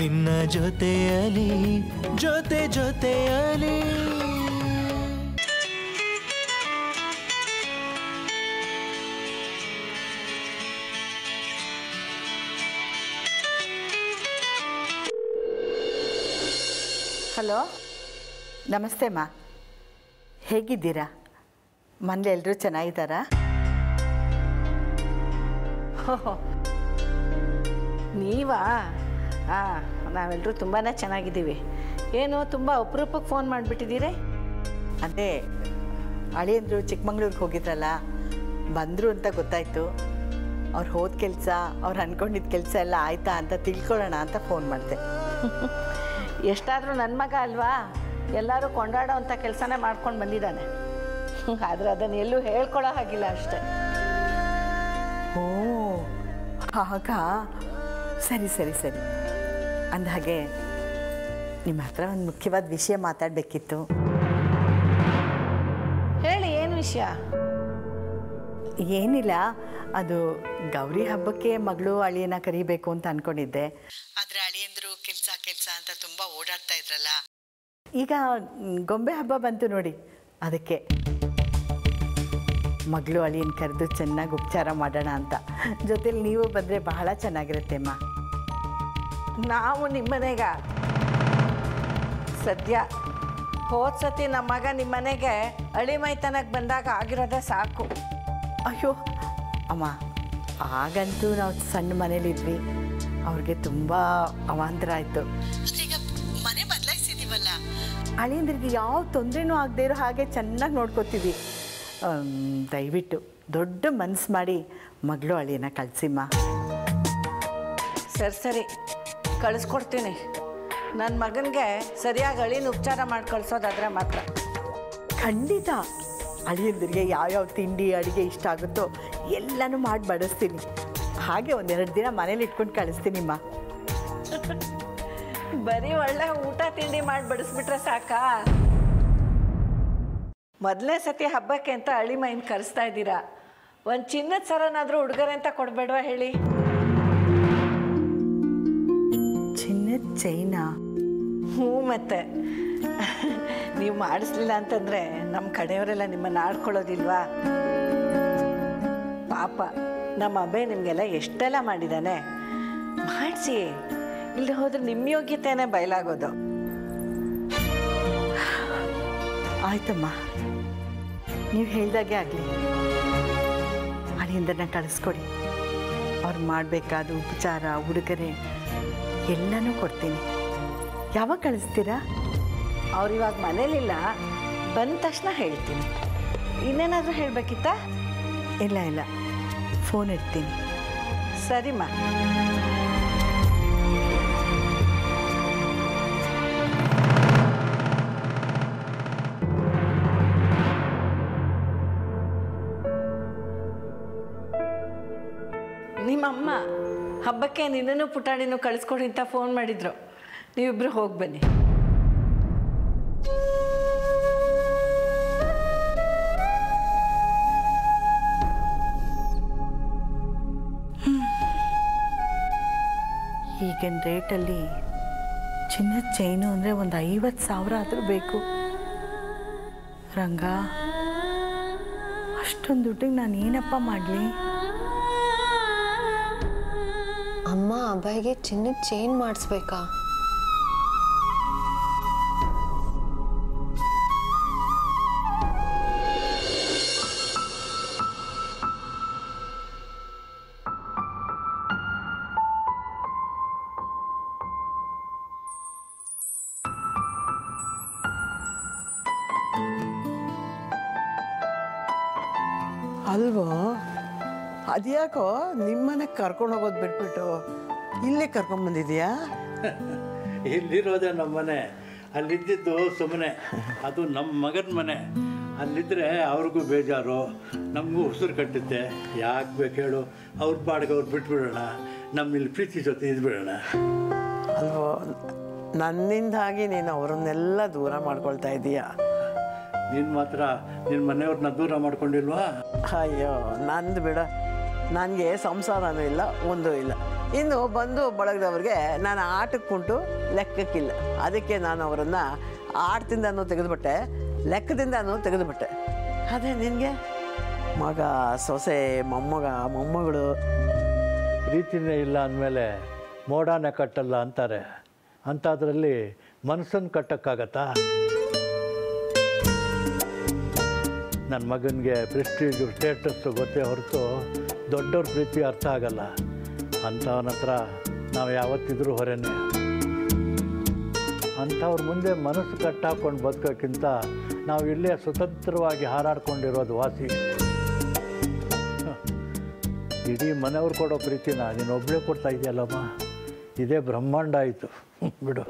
ನಿನ್ನ ಜೊತೆಯಲಿ ಜೊತೆಯಲಿ. ಹಲೋ, ನಮಸ್ತೆ ಅಮ್ಮ. ಹೇಗಿದ್ದೀರಾ? ಮನೇಲಿ ಎಲ್ಲರೂ ಚೆನ್ನಾಗಿದ್ದಾರಾ? ನೀವಾ? ನಾವೆಲ್ಲರೂ ತುಂಬಾ ಚೆನ್ನಾಗಿದ್ದೀವಿ. ಏನು ತುಂಬ ಅಪರೂಪಕ್ಕೆ ಫೋನ್ ಮಾಡಿಬಿಟ್ಟಿದ್ದೀರಿ? ಅದೇ ಅಳಿಯಂದರು ಚಿಕ್ಕಮಂಗ್ಳೂರಿಗೆ ಹೋಗಿದ್ರಲ್ಲ, ಬಂದರು ಅಂತ ಗೊತ್ತಾಯಿತು. ಅವ್ರು ಹೋದ ಕೆಲಸ, ಅವ್ರು ಅಂದ್ಕೊಂಡಿದ್ದ ಕೆಲಸ ಎಲ್ಲ ಆಯಿತಾ ಅಂತ ತಿಳ್ಕೊಳ್ಳೋಣ ಅಂತ ಫೋನ್ ಮಾಡಿದೆ. ಎಷ್ಟಾದರೂ ನನ್ನ ಮಗ ಅಲ್ವಾ, ಎಲ್ಲರೂ ಕೊಂಡಾಡೋ ಅಂಥ ಕೆಲಸನೇ ಮಾಡ್ಕೊಂಡು ಬಂದಿದ್ದಾನೆ. ಆದರೆ ಅದನ್ನು ಎಲ್ಲೂ ಹೇಳ್ಕೊಳ್ಳೋ ಹಾಗಿಲ್ಲ ಅಷ್ಟೆ. ಓ ಆಗ ಸರಿ ಸರಿ ಸರಿ. ಅಂದಹಾಗೆ ನಿಮ್ಮ ಹತ್ರ ಒಂದು ಮುಖ್ಯವಾದ ವಿಷಯ ಮಾತಾಡಬೇಕಿತ್ತು. ಹೇಳಿ, ಏನು ವಿಷಯ? ಏನಿಲ್ಲ, ಅದು ಗೌರಿ ಹಬ್ಬಕ್ಕೆ ಮಗಳು ಅಳಿಯನ ಕರಿಬೇಕು ಅಂತ ಅಂದ್ಕೊಂಡಿದ್ದೆ. ಆದರೆ ಅಳಿಯಂದರು ಕೆಲಸ ಅಂತ ತುಂಬ ಓಡಾಡ್ತಾ ಇದ್ರಲ್ಲ. ಈಗ ಗೊಂಬೆ ಹಬ್ಬ ಬಂತು ನೋಡಿ, ಅದಕ್ಕೆ ಮಗಳು ಅಳಿಯನ ಕರೆದು ಚೆನ್ನಾಗಿ ಉಪಚಾರ ಮಾಡೋಣ ಅಂತ. ಜೊತೆಲಿ ನೀವು ಬಂದರೆ ಬಹಳ ಚೆನ್ನಾಗಿರುತ್ತೆ ಅಮ್ಮ. ನಾವು ನಿಮ್ಮನೆಗ ಸದ್ಯ ಹೋದ ಸತಿ ನಮ್ಮ ಮಗ ನಿಮ್ಮನೆಗೆ ಅಳಿ ಮೈತನಕ್ಕೆ ಬಂದಾಗ ಆಗಿರೋದೇ ಸಾಕು. ಅಯ್ಯೋ ಅಮ್ಮ, ಆಗಂತೂ ನಾವು ಸಣ್ಣ ಮನೇಲಿದ್ವಿ, ಅವ್ರಿಗೆ ತುಂಬ ಅವಾಂತರ ಆಯಿತು. ಈಗ ಮನೆ ಬದಲಾಯಿಸಿದ್ದೀವಲ್ಲ, ಅಳಿಯಂದ್ರಿಗೆ ಯಾವ ತೊಂದರೆನೂ ಆಗದೆ ಇರೋ ಹಾಗೆ ಚೆನ್ನಾಗಿ ನೋಡ್ಕೋತೀವಿ. ದಯವಿಟ್ಟು ದೊಡ್ಡ ಮನಸ್ಸು ಮಾಡಿ ಮಗಳು ಅಳಿಯನ ಕಳಿಸಿಮ್ಮ. ಸರಿ ಕಳಿಸ್ಕೊಡ್ತೀನಿ. ನನ್ನ ಮಗನಿಗೆ ಸರಿಯಾಗಿ ಅಳಿನ ಉಪಚಾರ ಮಾಡಿ ಕಳಿಸೋದಾದ್ರೆ ಮಾತ್ರ. ಖಂಡಿತ ಅಳಿಯಂದ್ರಿಗೆ ಯಾವ್ಯಾವ ತಿಂಡಿ ಅಡುಗೆ ಇಷ್ಟ ಆಗುತ್ತೋ ಎಲ್ಲನೂ ಮಾಡಿ ಬಡಿಸ್ತೀನಿ. ಹಾಗೆ ಒಂದೆರಡು ದಿನ ಮನೇಲಿ ಇಟ್ಕೊಂಡು ಕಳಿಸ್ತೀನಿಮ್ಮ. ಬರೀ ಒಳ್ಳೆ ಊಟ ತಿಂಡಿ ಮಾಡಿ ಬಡಿಸ್ಬಿಟ್ರೆ ಸಾಕಾ? ಮೊದಲನೇ ಸತಿ ಹಬ್ಬಕ್ಕೆ ಅಂತ ಅಳಿ ಮೈನ್ ಕರೆಸ್ತಾ ಇದ್ದೀರಾ, ಒಂದು ಚಿನ್ನದ ಸರನಾದರೂ ಉಡುಗೊರೆ ಅಂತ ಕೊಡಬೇಡವಾ ಹೇಳಿ? ಚಿನ್ನದ ಚೈನಾ? ಹ್ಞೂ, ಮತ್ತೆ ನೀವು ಮಾಡಿಸ್ಲಿಲ್ಲ ಅಂತಂದರೆ ನಮ್ಮ ಕಡೆಯವರೆಲ್ಲ ನಿಮ್ಮನ್ನು ಆಡ್ಕೊಳ್ಳೋದಿಲ್ವಾ? ಪಾಪ ನಮ್ಮ ಅಬ್ಬೆ ನಿಮಗೆಲ್ಲ ಎಷ್ಟೆಲ್ಲ ಮಾಡಿದ್ದಾನೆ. ಮಾಡಿಸಿ, ಇಲ್ಲಿ ಹೋದ್ರೆ ನಿಮ್ಮ ಯೋಗ್ಯತೆಯೇ ಬಯಲಾಗೋದು. ಆಯ್ತಮ್ಮ, ನೀವು ಹೇಳ್ದಾಗೆ ಆಗಲಿ. ಅಳಿಯಂದರನ್ನ ಕಳಿಸ್ಕೊಡಿ. ಅವ್ರು ಮಾಡಬೇಕಾದ ಉಪಚಾರ, ಉಡುಗೊರೆ ಎಲ್ಲನೂ ಕೊಡ್ತೀನಿ. ಯಾವಾಗ ಕಳಿಸ್ತೀರಾ? ಅವ್ರು ಇವಾಗ ಮನೇಲಿಲ್ಲ, ಬಂದ ತಕ್ಷಣ ಹೇಳ್ತೀನಿ. ಇನ್ನೇನಾದರೂ ಹೇಳಬೇಕಿತ್ತಾ? ಇಲ್ಲ, ಫೋನ್ ಇಡ್ತೀನಿ. ಸರಿಮ್ಮ. ನಿಮ್ಮಮ್ಮ ಹಬ್ಬಕ್ಕೆ ನಿನ್ನನ್ನು ಪುಟಾಣಿನೂ ಕಳಿಸ್ಕೊಡಿ ಅಂತ ಫೋನ್ ಮಾಡಿದ್ರು. ನೀವಿಬ್ಬರು ಹೋಗಿ ಬನ್ನಿ. ಈಗಿನ ರೇಟಲ್ಲಿ ಚಿನ್ನದ ಚೈನು ಅಂದರೆ ಒಂದು 50,000 ಆದರೂ ಬೇಕು. ರಂಗ, ಅಷ್ಟೊಂದು ದುಡ್ಡಿಗೆ ನಾನು ಏನಪ್ಪ ಮಾಡಲಿ? ಅಮ್ಮ ಅಬ್ಬಾಯಿಗೆ ಚಿನ್ನದ ಚೈನ್ ಮಾಡಿಸ್ಬೇಕಾ? ಅಲ್ವೋ, ಅದ್ಯಾಕೋ ನಿಮ್ಮನೆಗೆ ಕರ್ಕೊಂಡು ಹೋಗೋದು ಬಿಟ್ಬಿಟ್ಟು ಇಲ್ಲೇ ಕರ್ಕೊಂಡ್ಬಂದಿದ್ಯಾ? ಇಲ್ಲಿರೋದೆ ನಮ್ಮ ಮನೆ, ಅಲ್ಲಿದ್ದಿದ್ದು ಸುಮ್ಮನೆ. ಅದು ನಮ್ಮ ಮಗನ ಮನೆ. ಅಲ್ಲಿದ್ದರೆ ಅವ್ರಿಗೂ ಬೇಜಾರು, ನಮಗೂ ಉಸಿರು ಕಟ್ಟುತ್ತೆ. ಯಾಕೆ ಬೇಕು ಹೇಳು? ಅವ್ರ ಪಾಡಿಗೆ ಅವ್ರು ಬಿಟ್ಬಿಡೋಣ, ನಮ್ಮ ಇಲ್ಲಿ ಪ್ರೀತಿ ಜೊತೆ ಇದ್ಬಿಡೋಣ. ಅಲ್ವೋ, ನನ್ನಿಂದಾಗಿ ನೀನು ಅವರನ್ನೆಲ್ಲ ದೂರ ಮಾಡ್ಕೊಳ್ತಾ ಇದ್ದೀಯಾ. ನೀನು ಮಾತ್ರ ನಿನ್ನ ಮನೆಯವ್ರನ್ನ ದೂರ ಮಾಡ್ಕೊಂಡಿಲ್ವಾ? ಅಯ್ಯೋ, ನಂದು ಬಿಡ, ನನಗೆ ಸಂಸಾರನೂ ಇಲ್ಲ ಒಂದೂ ಇಲ್ಲ. ಇನ್ನು ಬಂದು ಬಳಗದವ್ರಿಗೆ ನಾನು ಆಟಕ್ಕೆ ಕುಂಟು ಲೆಕ್ಕಕ್ಕಿಲ್ಲ. ಅದಕ್ಕೆ ನಾನು ಅವರನ್ನು ಆಟದಿಂದನೂ ತೆಗೆದುಬಿಟ್ಟೆ, ಲೆಕ್ಕದಿಂದನೂ ತೆಗೆದುಬಿಟ್ಟೆ. ಅದೇ ನಿನಗೆ ಮಗ, ಸೊಸೆ, ಮೊಮ್ಮಗಳು. ಪ್ರೀತಿನೇ ಇಲ್ಲ ಅಂದಮೇಲೆ ಮೋಡಾನೆ ಕಟ್ಟಲ್ಲ ಅಂತಾರೆ. ಅಂಥದ್ರಲ್ಲಿ ಮನಸ್ಸನ್ನು ಕಟ್ಟೋಕ್ಕಾಗತ್ತಾ? ನನ್ನ ಮಗನಿಗೆ ಪ್ರೆಸ್ಟೀಜು ಸ್ಟೇಟಸ್ಸು ಗೊತ್ತೇ ಹೊರತು ದೊಡ್ಡವ್ರ ಪ್ರೀತಿ ಅರ್ಥ ಆಗಲ್ಲ. ಅಂಥವನ ಹತ್ರ ನಾವು ಯಾವತ್ತಿದ್ರೂ ಹೊರೆನೇ. ಅಂಥವ್ರ ಮುಂದೆ ಮನಸ್ಸು ಕಟ್ಟಾಕೊಂಡು ಬದುಕೋಕ್ಕಿಂತ ನಾವು ಇಲ್ಲೇ ಸ್ವತಂತ್ರವಾಗಿ ಹಾರಾಡ್ಕೊಂಡಿರೋದು ವಾಸಿ. ಇಡೀ ಮನೆಯವ್ರು ಕೊಡೋ ಪ್ರೀತಿನ ನೀನು ಒಬ್ಬಳೇ ಕೊಡ್ತಾ ಇದೆಯಲ್ಲಮ್ಮ, ಇದೇ ಬ್ರಹ್ಮಾಂಡ ಆಯಿತು ಬಿಡು.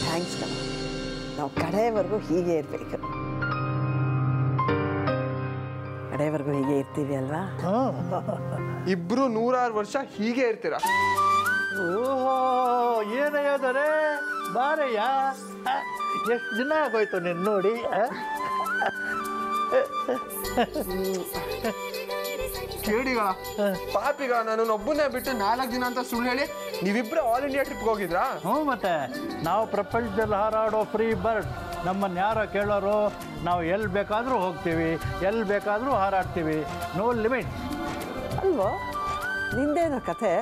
ಥ್ಯಾಂಕ್ಸ್ ಕಣ. ನಾವು ಕಡೆಯವರೆಗೂ ಹೀಗೆ ಇರಬೇಕು. ಕಡೆಯವರೆಗೂ ಹೀಗೆ ಇರ್ತೀವಿ ಅಲ್ವಾ? ಇಬ್ರು 106 ವರ್ಷ ಹೀಗೆ ಇರ್ತೀರಾ? ಓಹೋ, ಏನಯ್ಯದರೆ ಬಾರಯ್ಯ. ಎಷ್ಟು ದಿನ ಆಗೋಯ್ತು ನೀನು ನೋಡಿ. ಕೇಳಿಗ ಪಾಪಿಗ ನಾನು ಒಬ್ಬನೇ ಬಿಟ್ಟು 4 ದಿನ ಅಂತ ಸುಳ್ಳು ಹೇಳಿ ನೀವಿಬ್ರು ಆಲ್ ಇಂಡಿಯಾ ಟ್ರಿಪ್ಗೆ ಹೋಗಿದ್ರಾ? ಹ್ಞೂ, ಮತ್ತೆ ನಾವು ಪ್ರಪಂಚದಲ್ಲಿ ಹಾರಾಡೋ ಫ್ರೀ ಬರ್ಡ್. ನಮ್ಮನ್ನು ಯಾರೋ ಕೇಳೋರು? ನಾವು ಎಲ್ಲಿ ಬೇಕಾದರೂ ಹೋಗ್ತೀವಿ, ಎಲ್ಲಿ ಬೇಕಾದರೂ ಹಾರಾಡ್ತೀವಿ, ನೋ ಲಿಮಿಟ್. ಅಲ್ವೋ? ನಿಂದೇನೋ ಕಥೆ?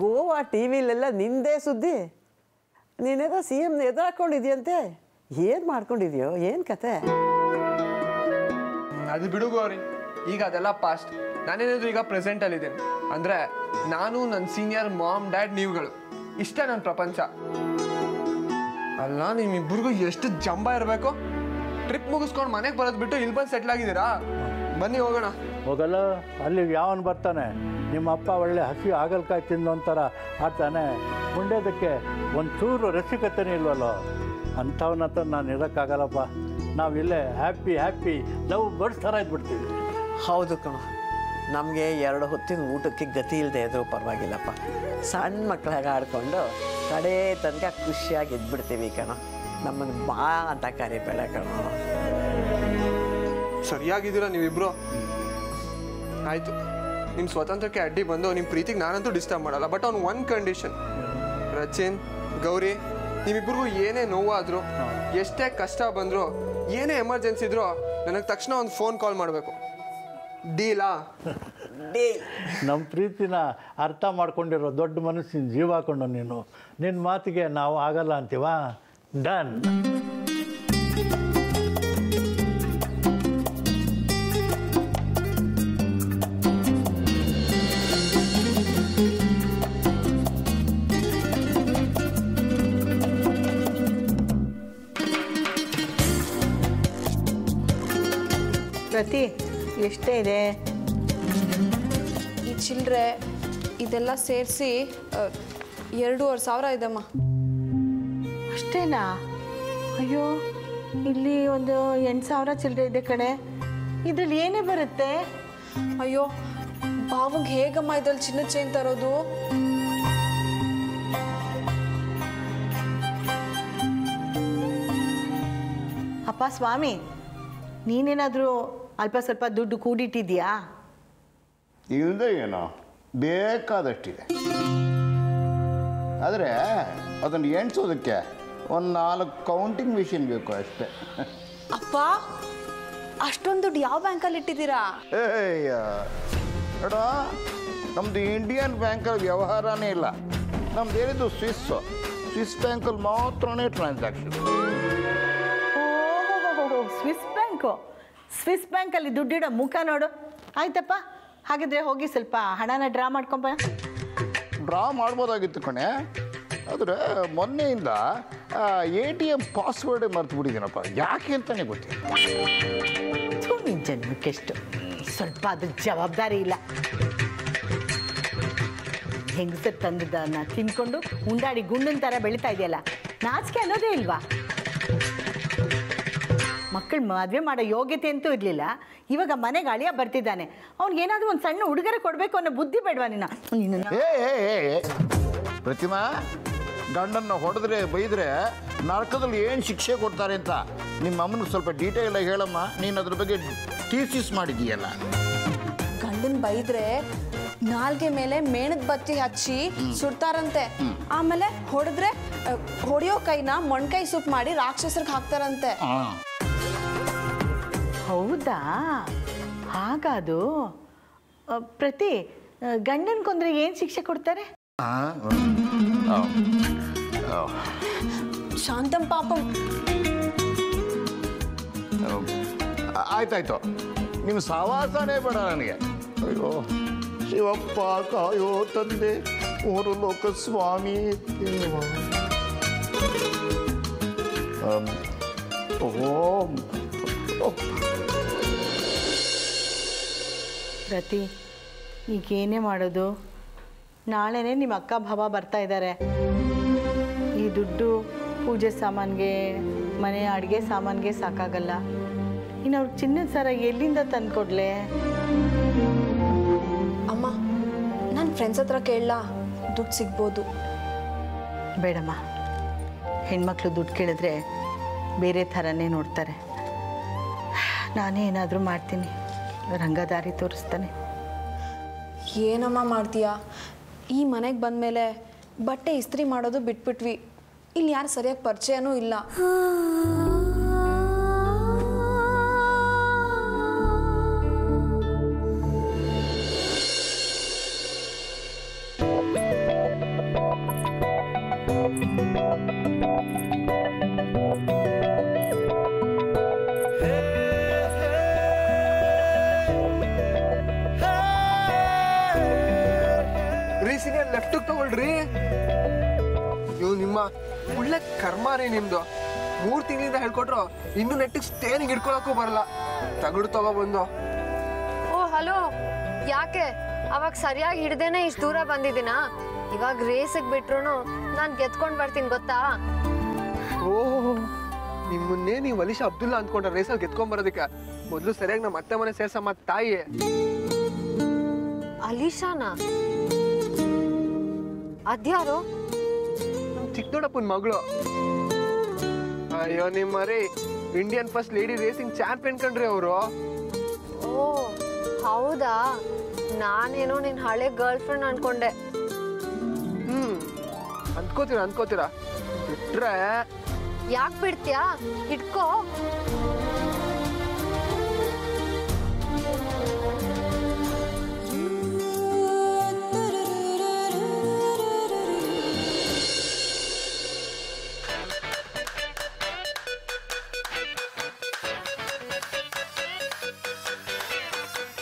ಗೋವಾ ಟಿ ವಿಲೆಲ್ಲ ನಿಂದೇ ಸುದ್ದಿ. ನೀನೇನೋ CM ಎದುರಾಕೊಂಡಿದ್ಯಂತೆ. ಏನು ಮಾಡ್ಕೊಂಡಿದ್ಯೋ? ಏನು ಕತೆ? ಅದು ಬಿಡು ಗೌರಿ, ಈಗ ಅದೆಲ್ಲ ಪಾಸ್ಟ್. ನಾನೇನಾದ್ರು ಈಗ ಪ್ರೆಸೆಂಟಲ್ಲಿದ್ದೀನಿ. ಅಂದರೆ ನಾನು, ನನ್ನ ಸೀನಿಯರ್, ಮಾಮ್, ಡ್ಯಾಡ್, ನೀವುಗಳು, ಇಷ್ಟೇ ನನ್ನ ಪ್ರಪಂಚ. ಅಲ್ಲ, ನಿಮ್ಮಿಬ್ಬರಿಗೂ ಎಷ್ಟು ಜಂಬ ಇರಬೇಕು. ಟ್ರಿಪ್ ಮುಗಿಸ್ಕೊಂಡು ಮನೆಗೆ ಬರೋದು ಬಿಟ್ಟು ಇಲ್ಲಿ ಬಂದು ಸೆಟ್ಲ್ ಆಗಿದ್ದೀರಾ? ಬನ್ನಿ ಹೋಗೋಣ. ಹೋಗಲ್ಲ, ಅಲ್ಲಿಗೆ ಯಾವನು ಬರ್ತಾನೆ? ನಿಮ್ಮ ಅಪ್ಪ ಒಳ್ಳೆ ಹಸಿ ಆಗಲ್ಕಾಯಿ ತಿಂದು ಒಂಥರ ಆಡ್ತಾನೆ. ಮುಂಡೇದಕ್ಕೆ ಒಂಚೂರು ರಸಿಕತೆನೇ ಇಲ್ವಲ್ಲೋ. ಅಂಥವನ್ನ ಹತ್ರ ನಾನು ಇರೋಕ್ಕಾಗಲ್ಲಪ್ಪ. ನಾವಿಲ್ಲೇ ಹ್ಯಾಪಿ ಲವ್ ಬರ್ಡ್ಸ್ ಥರ ಇದ್ಬಿಡ್ತೀವಿ. ಹೌದು ಕಣ. ನಮಗೆ 2 ಹೊತ್ತಿನ ಊಟಕ್ಕೆ ಗತಿ ಇಲ್ಲದೆ ಇದ್ರೂ ಪರವಾಗಿಲ್ಲಪ್ಪ. ಸಣ್ಣ ಮಕ್ಕಳಾಗ ಆಡ್ಕೊಂಡು ಕಡೆ ತನಕ ಖುಷಿಯಾಗಿ ಇದ್ಬಿಡ್ತೀವಿ ಕಣ. ನಮ್ಮನ್ನು ಬಾ ಅಂತ ಕರಿಬೇಡ ಕಣ. ಸರಿಯಾಗಿದ್ದೀರಾ ನೀವಿಬ್ರು? ಆಯಿತು, ನಿಮ್ಮ ಸ್ವತಂತ್ರಕ್ಕೆ ಅಡ್ಡಿ ಬಂದು ನಿಮ್ಮ ಪ್ರೀತಿಗೆ ನಾನಂತೂ ಡಿಸ್ಟರ್ಬ್ ಮಾಡಲ್ಲ. But on one condition. Rachin, Gauri, ನಿಮ್ಮಿಬ್ಬರಿಗೂ ಏನೇ ನೋವಾದರೂ, ಎಷ್ಟೇ ಕಷ್ಟ ಬಂದರೂ, ಏನೇ ಎಮರ್ಜೆನ್ಸಿ ಇದ್ರೂ ನನಗೆ ತಕ್ಷಣ ಒಂದು ಫೋನ್ ಕಾಲ್ ಮಾಡಬೇಕು. ಡೀಲಾ? ಡೀಲ್. ನಮ್ಮ ಪ್ರೀತಿನ ಅರ್ಥ ಮಾಡ್ಕೊಂಡಿರೋ ದೊಡ್ಡ ಮನಸ್ಸಿನ ಜೀವ ಹಾಕೊಂಡು ನೀನು. ನಿನ್ನ ಮಾತಿಗೆ ನಾವು ಆಗಲ್ಲ ಅಂತೀವಾ? ಡನ್. ಪ್ರತಿ ಎಷ್ಟೇ ಇದೆ? ಈ ಚಿಲ್ಲರೆ ಇದೆಲ್ಲ ಸೇರಿಸಿ 2,500 ಇದೆಮ್ಮ. ಅಷ್ಟೇನಾ? ಅಯ್ಯೋ, ಇಲ್ಲಿ ಒಂದು 8,000 ಚಿಲ್ಲರೆ ಇದೆ ಕಡೆ. ಇದ್ರಲ್ಲಿ ಏನೇ ಬರುತ್ತೆ? ಅಯ್ಯೋ, ಬಾವಂಗೆ ಹೇಗಮ್ಮ ಇದ್ರಲ್ಲಿ ಚಿನ್ನದ ಚೈನ್ ತರೋದು? ಅಪ್ಪ ಸ್ವಾಮಿ, ನೀನೇನಾದರೂ ಅಲ್ಪ ಸ್ವಲ್ಪ ದುಡ್ಡು ಕೂಡಿಟ್ಟಿದ್ಯಾ? ಇಲ್ಲದೆ ಏನೋ ಬೇಕಾದಷ್ಟಿದೆ. ಆದರೆ ಅದನ್ನು ಎಣಿಸೋದಕ್ಕೆ ಒಂದು 4 ಕೌಂಟಿಂಗ್ ಮಿಷಿನ್ ಬೇಕು ಅಷ್ಟೇ. ಅಪ್ಪ, ಅಷ್ಟೊಂದು ದುಡ್ಡು ಯಾವ ಬ್ಯಾಂಕಲ್ಲಿ ಇಟ್ಟಿದ್ದೀರಾ? ಏಯ್ಯ ನೋಡ, ನಮ್ಮದು ಇಂಡಿಯನ್ ಬ್ಯಾಂಕಲ್ಲಿ ವ್ಯವಹಾರನೇ ಇಲ್ಲ. ನಮ್ದು ಏನಿದು ಸ್ವಿಸ್ ಬ್ಯಾಂಕಲ್ಲಿ ಮಾತ್ರನೇ ಟ್ರಾನ್ಸಾಕ್ಷನ್. ಓಹೋ, ಸ್ವಿಸ್ ಬ್ಯಾಂಕಲ್ಲಿ ದುಡ್ಡಿಡೋ ಮುಖ ನೋಡು. ಆಯ್ತಪ್ಪ, ಹಾಗಿದ್ರೆ ಹೋಗಿ ಸ್ವಲ್ಪ ಹಣನ ಡ್ರಾ ಮಾಡ್ಕೊಂಬ. ಡ್ರಾ ಮಾಡ್ಬೋದಾಗಿತ್ತು ಕಣೆ. ಆದರೆ ಮೊನ್ನೆಯಿಂದ ATM ಪಾಸ್ವರ್ಡೇ ಮರ್ತು ಬಿಟ್ಟಿದ್ದೀನಪ್ಪ. ಯಾಕೆ ಅಂತಲೇ ಗೊತ್ತಿಲ್ಲ. ನಿನ್ನ ಜನ್ಮಕ್ಕೆಷ್ಟು ಸ್ವಲ್ಪ ಅದಕ್ಕೆ ಜವಾಬ್ದಾರಿ ಇಲ್ಲ. ಹೆಂಗಸರು ತಂದದನ್ನ ತಿನ್ಕೊಂಡು ಉಂಡಾಡಿ ಗುಂಡಿನ ಥರ ಬೆಳೀತಾ ಇದೆಯಲ್ಲ, ನಾಚಿಕೆ ಅನ್ನೋದೇ ಇಲ್ವಾ? ಮಕ್ಕಳು ಮದುವೆ ಮಾಡೋ ಯೋಗ್ಯತೆ ಅಂತೂ ಇರಲಿಲ್ಲ. ಇವಾಗ ಮನೆಗೆ ಅಳಿಯ ಬರ್ತಿದ್ದಾನೆ, ಅವ್ನಿಗೇನಾದರೂ ಒಂದು ಸಣ್ಣ ಉಡುಗೊರೆ ಕೊಡಬೇಕು ಅನ್ನೋ ಬುದ್ಧಿ ಬೇಡವಾ ನಿನ್ನ? ಪ್ರತಿಮಾ, ಗಂಡನ್ನು ಹೊಡೆದ್ರೆ ಬೈದರೆ ನರಕದಲ್ಲಿ ಏನು ಶಿಕ್ಷೆ ಕೊಡ್ತಾರೆ ಅಂತ ನಿಮ್ಮ ಅಮ್ಮನಿಗೆ ಸ್ವಲ್ಪ ಡೀಟೇಲಾಗಿ ಹೇಳಮ್ಮ. ನೀನು ಅದ್ರ ಬಗ್ಗೆ ಥೀಸಿಸ್ ಮಾಡಿದ್ದೀಯಲ್ಲ. ಗಂಡನ್ ಬೈದ್ರೆ ನಾಲ್ಗೆ ಮೇಲೆ ಮೇಣದ ಬತ್ತಿ ಹಚ್ಚಿ ಸುಡ್ತಾರಂತೆ. ಆಮೇಲೆ ಹೊಡೆದ್ರೆ ಹೊಡೆಯೋ ಕೈನ ಮೊಣ್ಕೈ ಸೂಪ್ ಮಾಡಿ ರಾಕ್ಷಸರಿಗೆ ಹಾಕ್ತಾರಂತೆ. ಹೌದಾ? ಹಾಗಾದು ಪ್ರತಿ ಗಂಡನ್ ಕೊಂದ್ರೆ ಏನು ಶಿಕ್ಷೆ ಕೊಡ್ತಾರೆ? ಶಾಂತಂ ಪಾಪಂ. ಆಯ್ತಾಯ್ತು, ನಿಮ್ಮ ಸವಾಸನೇ ಬೇಡ ನನಗೆ. ಅಯ್ಯೋ ಶಿವಪ್ಪ ಕಾಯೋ ತಂದೆ, ಮೂರು ಲೋಕ ಸ್ವಾಮಿ ದೇವ. ಪ್ರತಿ ಈಗೇನೇ ಮಾಡೋದು? ನಾಳೆನೇ ನಿಮ್ಮ ಅಕ್ಕ ಭಾವ ಬರ್ತಾ ಇದ್ದಾರೆ. ಈ ದುಡ್ಡು ಪೂಜೆ ಸಾಮಾನಿಗೆ, ಮನೆ ಅಡುಗೆ ಸಾಮಾನಿಗೆ ಸಾಕಾಗಲ್ಲ. ಇನ್ನು ಅವ್ರಿಗೆ ಚಿನ್ನದ ಸರ ಎಲ್ಲಿಂದ ತಂದುಕೊಡ್ಲೆ? ಅಮ್ಮ, ನನ್ನ ಫ್ರೆಂಡ್ಸ್ ಹತ್ರ ಕೇಳಲ್ಲ, ದುಡ್ಡು ಸಿಗ್ಬೋದು. ಬೇಡಮ್ಮ, ಹೆಣ್ಮಕ್ಳು ದುಡ್ಡು ಕೇಳಿದ್ರೆ ಬೇರೆ ಥರನೇ ನೋಡ್ತಾರೆ. ನಾನೇ ಏನಾದರೂ ಮಾಡ್ತೀನಿ, ರಂಗದಾರಿ ತೋರಿಸ್ತಾನೆ. ಏನಮ್ಮ ಮಾಡ್ತೀಯಾ? ಈ ಮನೆಗೆ ಬಂದಮೇಲೆ ಬಟ್ಟೆ ಇಸ್ತ್ರಿ ಮಾಡೋದು ಬಿಟ್ಬಿಟ್ವಿ. ಇಲ್ಲಿ ಯಾರು ಸರಿಯಾಗಿ ಪರಿಚಯನೂ ಇಲ್ಲ. ಲೆಫ್ಟ್ ತಗೊಳ್ರಿ. ನೀವು ನಿಮ್ಮ ಒಳ್ಳೆ ಕರ್ಮ ರೀ ನಿಮ್ದು. 3 ತಿಂಗಳಿಂದ ಹೇಳ್ಕೊಟ್ರು ಇನ್ನು ನೆಟ್ಟಿಗೆ ಸ್ಟೇನಿಂಗ್ ಹಿಡ್ಕೊಳಕ್ಕೂ ಬರಲ್ಲ. ತಗಡು ತಗೊಬಂದು. ಓ ಹಲೋ, ಯಾಕೆ ಅವಾಗ ಸರಿಯಾಗಿ ಹಿಡ್ದೇನೆ ಇಷ್ಟು ದೂರ ಬಂದಿದ್ದೀನ? ಇವಾಗ ರೇಸಿಗೆ ಬಿಟ್ರು ನಾನು ಗೆದ್ಕೊಂಡು ಬರ್ತೀನಿ ಗೊತ್ತಾ? ಓಹ್, ನಿಮ್ಮನ್ನೇ ನೀವು ಅಲಿಶಾ ಅಬ್ದುಲ್ಲಾ ಅಂದ್ಕೊಂಡ್ರೆ ರೇಸಲ್ಲಿ ಗೆದ್ಕೊಂಡ್ ಬರೋದಕ್ಕೆ ಮೊದಲು ಸರಿಯಾಗಿ ನಮ್ಮ ಅತ್ತೆ ಮನೆ ಸೇರ್ಸಮ್ಮ ತಾಯಿ. ಅಲಿಶಾನಾ? ಅದ್ಯಾರು? ನಮ್ಮ ಚಿಕ್ಕ ದೊಡ್ಡಪ್ಪನ ಮಗಳು. ಅಯ್ಯೋ ನಿಮ್ಮ ರೀ Indian first lady racing champion country ಅವರು. ಓ ಹೌದಾ? ನಾನೇನೋ ನಿನ್ ಹಳೆ ಗರ್ಲ್ ಫ್ರೆಂಡ್ ಅನ್ಕೊಂಡೆ. ಅನ್ಕೋತೀರಾ ಬಿಟ್ರೆ ಯಾಕೆ ಬಿಡ್ತೀಯಾ? ಇಟ್ಕೋ.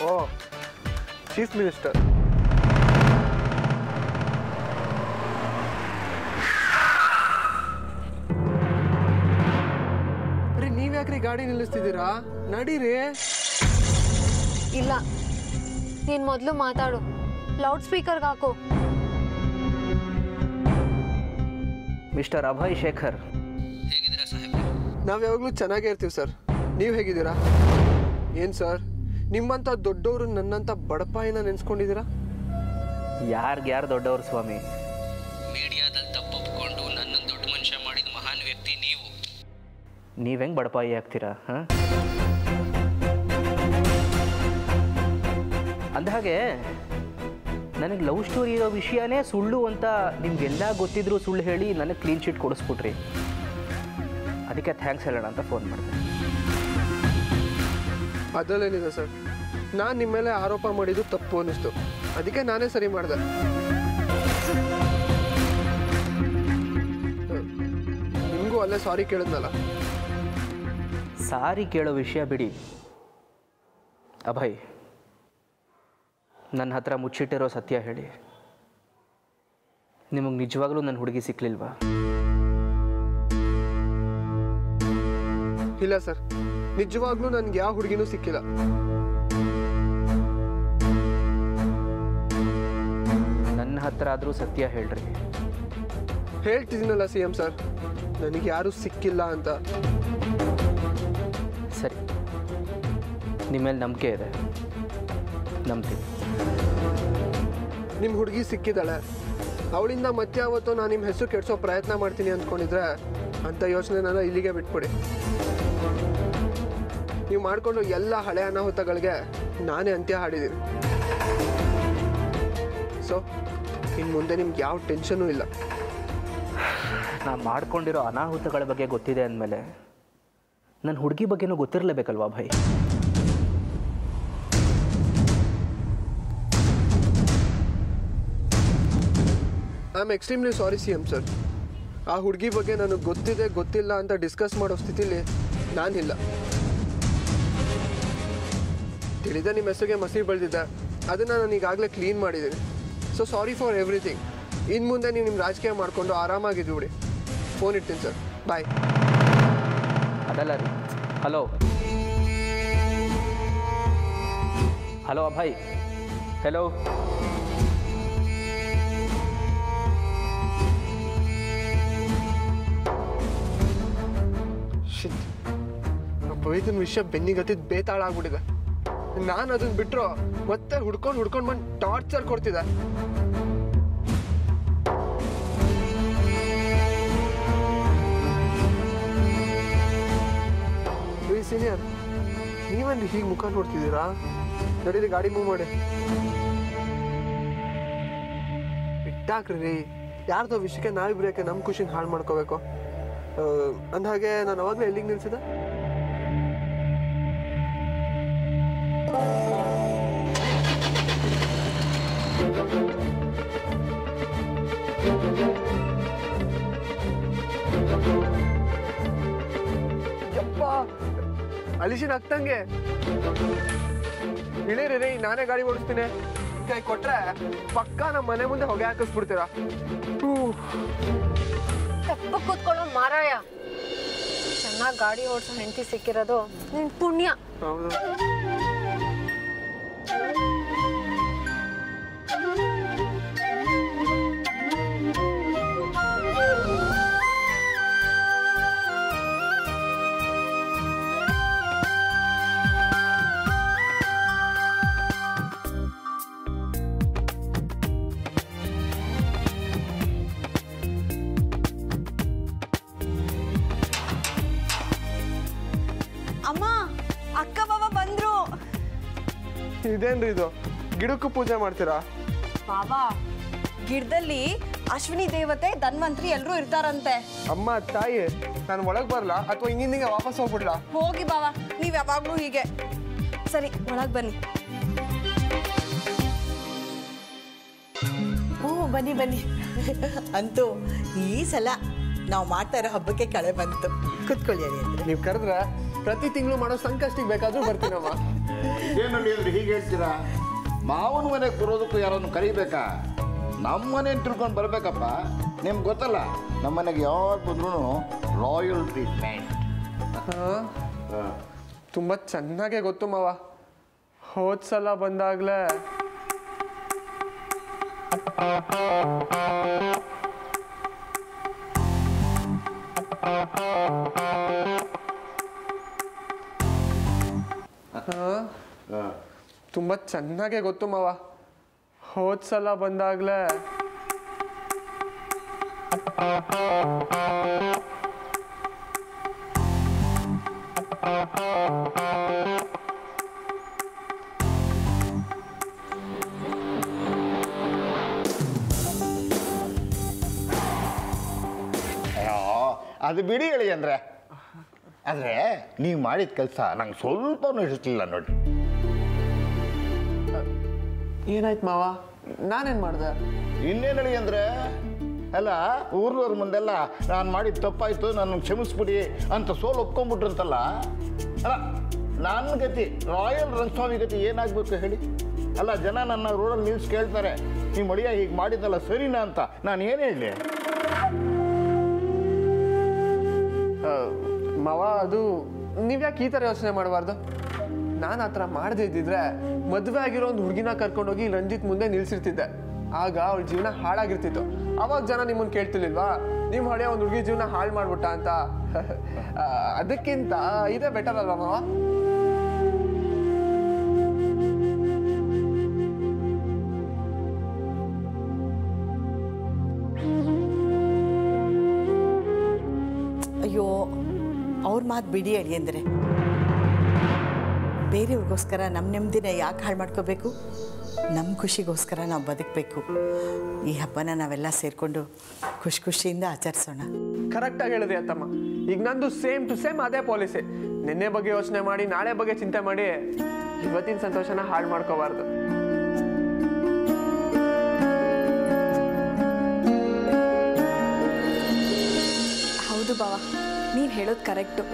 ಓ ಚೀಫ್ ಮಿನಿಸ್ಟರ್. ನೀವ್ಯಾಕ್ರಿ ಗಾಡಿ ನಿಲ್ಲಿಸ್ತಿದ್ದೀರಾ? ನಡೀರಿ. ಇಲ್ಲ, ನೀನ್ ಮೊದ್ಲು ಮಾತಾಡು. ಲೌಡ್ ಸ್ಪೀಕರ್ಗೆ ಹಾಕು. ಮಿಸ್ಟರ್ ಅಭಯ್ ಶೇಖರ್, ಹೇಗಿದ್ದೀರಾ ಸಾಹೇಬ್ರೆ? ನಾವ್ ಯಾವಾಗ್ಲೂ ಚೆನ್ನಾಗೇ ಇರ್ತೀವಿ ಸರ್. ನೀವ್ ಹೇಗಿದ್ದೀರಾ? ಏನ್ ಸರ್, ನಿಮ್ಮಂತ ದೊಡ್ಡವರು ನನ್ನಂತ ಬಡಪಾಯಿನ ನೆನ್ಸ್ಕೊಂಡಿದ್ದೀರಾ? ಯಾರು ದೊಡ್ಡವರು ಸ್ವಾಮಿ? ಮೀಡಿಯಾದಲ್ಲಿ ತಪ್ಪೊಪ್ಕೊಂಡು ನನ್ನನ್ನು ದೊಡ್ಡ ಮನುಷ್ಯ ಮಾಡಿದ ಮಹಾನ್ ವ್ಯಕ್ತಿ ನೀವು. ನೀವೆಂಗೆ ಬಡಪಾಯಿ ಆಗ್ತೀರಾ? ಅಂದಹಾಗೆ ನನಗೆ ಲವ್ ಸ್ಟೋರಿ ಇರೋ ವಿಷಯನೇ ಸುಳ್ಳು ಅಂತ ನಿಮ್ಗೆಲ್ಲ ಗೊತ್ತಿದ್ರು ಸುಳ್ಳು ಹೇಳಿ ನನಗೆ ಕ್ಲೀನ್ ಶೀಟ್ ಕೊಡಿಸ್ಬಿಟ್ರಿ. ಅದಕ್ಕೆ ಥ್ಯಾಂಕ್ಸ್ ಹೇಳೋಣ ಅಂತ ಫೋನ್ ಮಾಡಿದೆ. ಅದರಲ್ಲೇನಿದೆ ಸರ್, ನಾನು ನಿಮ್ಮ ಮೇಲೆ ಆರೋಪ ಮಾಡಿದ್ದು ತಪ್ಪು ಅನ್ನಿಸ್ತು. ಅದಕ್ಕೆ ನಾನೇ ಸರಿ ಮಾಡಿದೆ. ನಿಮಗೂ ಅಲ್ಲೇ ಸಾರಿ ಕೇಳಿದ್ನಲ್ಲ. ಸಾರಿ ಕೇಳೋ ವಿಷಯ ಬಿಡಿ ಅಭಯ್, ನನ್ನ ಹತ್ರ ಮುಚ್ಚಿಟ್ಟಿರೋ ಸತ್ಯ ಹೇಳಿ. ನಿಮಗೆ ನಿಜವಾಗ್ಲೂ ನನ್ನ ಹುಡುಗಿ ಸಿಕ್ಲಿಲ್ವಾ? ಇಲ್ಲ ಸರ್, ನಿಜವಾಗ್ಲೂ ನನ್ಗೆ ಯಾವ ಹುಡುಗಿನೂ ಸಿಕ್ಕಿಲ್ಲ. ನನ್ನ ಹತ್ರ ಆದರೂ ಸತ್ಯ ಹೇಳ್ರಿ. ಹೇಳ್ತಿದ್ದೀನಲ್ಲ CM ಸರ್, ನನಗೆ ಯಾರೂ ಸಿಕ್ಕಿಲ್ಲ ಅಂತ. ಸರಿ, ನಿಮ್ಮ ಮೇಲೆ ನಂಬಿಕೆ ಇದೆ, ನಂಬ್ತೀನಿ. ನಿಮ್ಮ ಹುಡುಗಿ ಸಿಕ್ಕಿದ್ದಾಳೆ, ಅವಳಿಂದ ಮತ್ತೆ ಯಾವತ್ತೋ ನಾನು ನಿಮ್ಮ ಹೆಸರು ಕೆಡಿಸೋ ಪ್ರಯತ್ನ ಮಾಡ್ತೀನಿ ಅಂದ್ಕೊಂಡಿದ್ರೆ ಅಂಥ ಯೋಚನೆನ ಇಲ್ಲಿಗೆ ಬಿಟ್ಬಿಡಿ. ನೀವು ಮಾಡಿಕೊಂಡು ಎಲ್ಲ ಹಳೆ ಅನಾಹುತಗಳಿಗೆ ನಾನೇ ಅಂತ್ಯ ಹಾಡಿದ್ದೀನಿ. ಸೊ ಇನ್ನು ಮುಂದೆ ನಿಮ್ಗೆ ಯಾವ ಟೆನ್ಷನೂ ಇಲ್ಲ. ನಾ ಮಾಡ್ಕೊಂಡಿರೋ ಅನಾಹುತಗಳ ಬಗ್ಗೆ ಗೊತ್ತಿದೆ ಅಂದಮೇಲೆ ನನ್ನ ಹುಡುಗಿ ಬಗ್ಗೆನೂ ಗೊತ್ತಿರಲೇಬೇಕಲ್ವಾ ಭಾಯ್? I am extremely sorry CM ಎಂ ಸರ್. ಆ ಹುಡುಗಿ ಬಗ್ಗೆ ನನಗೆ ಗೊತ್ತಿದೆ ಗೊತ್ತಿಲ್ಲ ಅಂತ ಡಿಸ್ಕಸ್ ಮಾಡೋ ಸ್ಥಿತಿಲಿ ನಾನಿಲ್ಲ. ತಿಳಿದ ನಿಮ್ಮ ಹೆಸರಿಗೆ ಮಸಿ ಬೆಳೆದಿದ್ದೆ, ಅದನ್ನು ನಾನು ಈಗಾಗಲೇ ಕ್ಲೀನ್ ಮಾಡಿದ್ದೀನಿ. So sorry for everything. ಇನ್ನು ಮುಂದೆ ನೀವು ನಿಮ್ಮ ರಾಜಕೀಯ ಮಾಡಿಕೊಂಡು ಆರಾಮಾಗಿದ್ದು ಬಿಡಿ. ಫೋನ್ ಇಡ್ತೀನಿ ಸರ್, ಬಾಯ್. ಅದಲ್ಲ ರೀ. Hello hello Abhay. ಹೆಲೋ. ಶಿಟ್, ಪವಿತ್ರನ ವಿಷಯ ಬೆನ್ನಿಗತ್ತಿದ್ದು ಬೇತಾಳ ಆಗ್ಬಿಟ್ಟಿದೆ. ನಾನು ಅದನ್ನ ಬಿಟ್ಟರು ಮತ್ತೆ ಹುಡ್ಕೊಂಡು ಬಂದು ಟಾರ್ಚರ್ ಕೊಡ್ತಿದ್ದೆ. ಸೀನಿಯರ್, ನೀವೇನ್ರಿ ಹೀಗೆ ಮುಖ ನೋಡ್ತಿದ್ದೀರಾ? ನಡೀರಿ ಗಾಡಿ ಮೂವ್ ಮಾಡಿ. ಬಿಟ್ಟಾಕ್ರಿ, ಯಾರ್ದೋ ವಿಷಯಕ್ಕೆ ನಾವಿಬ್ರು ಯಾಕೆ ನಮ್ಮ ಖುಷಿನ ಹಾಳು ಮಾಡ್ಕೋಬೇಕು? ಅಂದಹಾಗೆ ನಾನು ಅವಾಗಲೇ ಎಲ್ಲಿಗೆ ನಿಲ್ಸಿದೆ? ಅಲಿಶಿನ ಆಗ್ತಂಗೆ ಇಳೀರಿ ರೀ, ನಾನೇ ಗಾಡಿ ಓಡಿಸ್ತೀನಿ. ಕೈ ಕೊಟ್ರೆ ಪಕ್ಕ ನಮ್ಮ ಮನೆ ಮುಂದೆ ಹೊಗೆ ಹಾಕಿಸ್ಬಿಡ್ತೀರಾ? ತಪ್ಪ ಕೂತ್ಕೊಳ್ಳೋ ಮಾರಾಯ. ಚೆನ್ನಾಗಿ ಗಾಡಿ ಓಡಿಸೋ ಹೆಂಡತಿ ಸಿಕ್ಕಿರೋದು ನಿನ್ ಪುಣ್ಯ. ಹೌದು. ಅಮ್ಮ, ಅಕ್ಕ ಬಾಬಾ ಬಂದ್ರು. ಇದೇನ್ರಿ ಇದು? ಗಿಡಕ್ಕೂ ಪೂಜೆ ಮಾಡ್ತೀರಾ? ಬಾಬಾ, ಗಿಡದಲ್ಲಿ ಅಶ್ವಿನಿ ದೇವತೆ, ಧನ್ವಂತ್ರಿ ಎಲ್ಲರೂ ಇರ್ತಾರಂತೆ. ಅಮ್ಮ ತಾಯಿ, ನಾನು ಒಳಗೆ ಬರಲ್ಲ ಅಥವಾ ಹಿಂಗಿಂದಿಗೆ ವಾಪಸ್ ಹೋಗ್ಬಿಡ್ಲಾ? ಹೋಗಿ ಬಾಬಾ, ನೀವ್ ಯಾವಾಗ್ಲೂ ಹೀಗೆ. ಸರಿ, ಒಳಗ್ ಬನ್ನಿ. ಬನ್ನಿ ಬನ್ನಿ. ಅಂತೂ ಈ ಸಲ ನಾವು ಮಾಡ್ತಾ ಇರೋ ಹಬ್ಬಕ್ಕೆ ಕಳೆ ಬಂತು. ಕುತ್ಕೊಳ್ಳಿ ಅಂದ್ರೆ ನೀವು ಕರೆದ್ರೆ ಪ್ರತಿ ತಿಂಗಳು ಮಾಡೋ ಸಂಕಷ್ಟಿಗೆ ಬೇಕಾದ್ರೂ ಬರ್ತೀನಮ್ಮ. ಏನಂడి ಅಂದ್ರೆ ಹೀಗೆ ಹೇಳ್ತೀರಾ? ಮಾವನ ಮನೆಗೆ ಬರೋದಕ್ಕೂ ಯಾರನ್ನು ಕರಿಬೇಕಾ? ನಮ್ಮ ಮನೆ ತಿಳ್ಕೊಂಡು ಬರಬೇಕಪ್ಪ. ನಿಮ್ಗೆ ಗೊತ್ತಲ್ಲ, ನಮ್ಮ ಮನೆಗೆ ಯಾವಾಗ ಬಂದ್ರೂ ರಾಯಲ್ ಟ್ರೀಟ್ಮೆಂಟ್. ತುಂಬ ಚೆನ್ನಾಗೇ ಗೊತ್ತು ಮಾವ. ಹೋದ ಸಲ ಬಂದಾಗಲೇ ತುಂಬ ಚೆನ್ನಾಗೇ ಗೊತ್ತು ಮಾವ. ಹೋದ ಸಲ ಬಂದಾಗಲೇ ಅದು ಬಿಡಿ ಹೇಳಿ ಅಂದರೆ, ಆದರೆ ನೀವು ಮಾಡಿದ ಕೆಲಸ ನಂಗೆ ಸ್ವಲ್ಪನೂ ಇಷ್ಟಲಿಲ್ಲ ನೋಡಿ. ಏನಾಯ್ತು ಮಾವ? ನಾನೇನು ಮಾಡಿದೆ? ಇನ್ನೇನು ಹೇಳಿ ಅಂದರೆ, ಅಲ್ಲ ಊರ್ನವ್ರ ಮುಂದೆಲ್ಲ ನಾನು ಮಾಡಿದ ತಪ್ಪಾಯಿತು, ನನ್ನ ಕ್ಷಮಿಸ್ಬಿಡಿ ಅಂತ ಸೋಲು ಒಪ್ಕೊಂಡ್ಬಿಟ್ರಂತಲ್ಲ. ಅಲ್ಲ, ನನ್ನ ಗತಿ, ರಾಯಲ್ ರಂಗಸ್ವಾಮಿ ಗತಿ ಏನಾಗಬೇಕು ಹೇಳಿ? ಅಲ್ಲ, ಜನ ನನ್ನ ರೋಡಲ್ಲಿ ನಿಲ್ಸಿ ಕೇಳ್ತಾರೆ, ನಿಮ್ಮ ಅಳಿಯ ಹೀಗೆ ಮಾಡಿದ್ದಲ್ಲ ಸರಿನಾ ಅಂತ. ನಾನು ಏನು ಹೇಳಲಿ ಮಾವ? ಅದು ನೀವ್ಯಾಕೆ ಈ ಥರ ಯೋಚನೆ ಮಾಡಬಾರ್ದು. ನಾನು ಆ ಥರ ಮಾಡದೇ ಇದ್ದಿದ್ರೆ ಮದುವೆ ಆಗಿರೋ ಒಂದು ಹುಡುಗಿನ ಕರ್ಕೊಂಡೋಗಿ ರಂಜಿತ್ ಮುಂದೆ ನಿಲ್ಸಿರ್ತಿದ್ದೆ. ಆಗ ಅವಳ ಜೀವನ ಹಾಳಾಗಿರ್ತಿತ್ತು. ಅವಾಗ ಜನ ನಿಮ್ಮನ್ನು ಕೇಳ್ತಿರ್ಲಿಲ್ವಾ, ನಿಮ್ಮ ಹಳೆಯ ಒಂದು ಹುಡುಗಿ ಜೀವನ ಹಾಳು ಮಾಡ್ಬಿಟ್ಟ ಅಂತ. ಅದಕ್ಕಿಂತ ಇದೇ ಬೆಟರ್ ಅಲ್ವಾ ಮಾವ? ಅಯ್ಯೋ, ಅವ್ರ ಮಾತು ಬಿಡಿ ಅಳಿಯಂದ್ರೆ. ಬೇರೆಯವ್ರಿಗೋಸ್ಕರ ನಮ್ಮ ನೆಮ್ಮದಿನ ಯಾಕೆ ಹಾಳು ಮಾಡ್ಕೋಬೇಕು? ನಮ್ಮ ಖುಷಿಗೋಸ್ಕರ ನಾವು ಬದುಕಬೇಕು. ಈ ಹಬ್ಬನ ನಾವೆಲ್ಲ ಸೇರಿಕೊಂಡು ಖುಷಿಯಿಂದ ಆಚರಿಸೋಣ. ಕರೆಕ್ಟಾಗಿ ಹೇಳಿದೆ ಅತ್ತಮ್ಮ. ಈಗ ನಂದು ಸೇಮ್ ಟು ಸೇಮ್ ಅದೇ ಪಾಲಿಸಿ. ನಿನ್ನೆ ಬಗ್ಗೆ ಯೋಚನೆ ಮಾಡಿ ನಾಳೆ ಬಗ್ಗೆ ಚಿಂತೆ ಮಾಡಿ ಇವತ್ತಿನ ಸಂತೋಷನ ಹಾಳು ಮಾಡ್ಕೋಬಾರ್ದು. ಹೌದು ಬಾವ, ನೀವು ಹೇಳೋದು ಕರೆಕ್ಟು.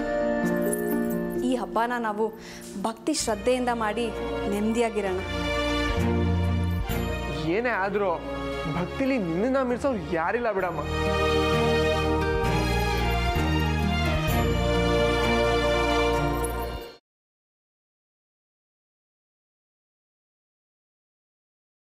ಈ ಹಬ್ಬನ ನಾವು ಭಕ್ತಿ ಶ್ರದ್ಧೆಯಿಂದ ಮಾಡಿ ನೆಮ್ಮದಿಯಾಗಿರೋಣ. ಏನೇ ಆದರೂ ಭಕ್ತಿಲಿ ನಿನ್ನ ಮೀರ್ಸೋರು ಯಾರಿಲ್ಲ ಬಿಡಮ್ಮ.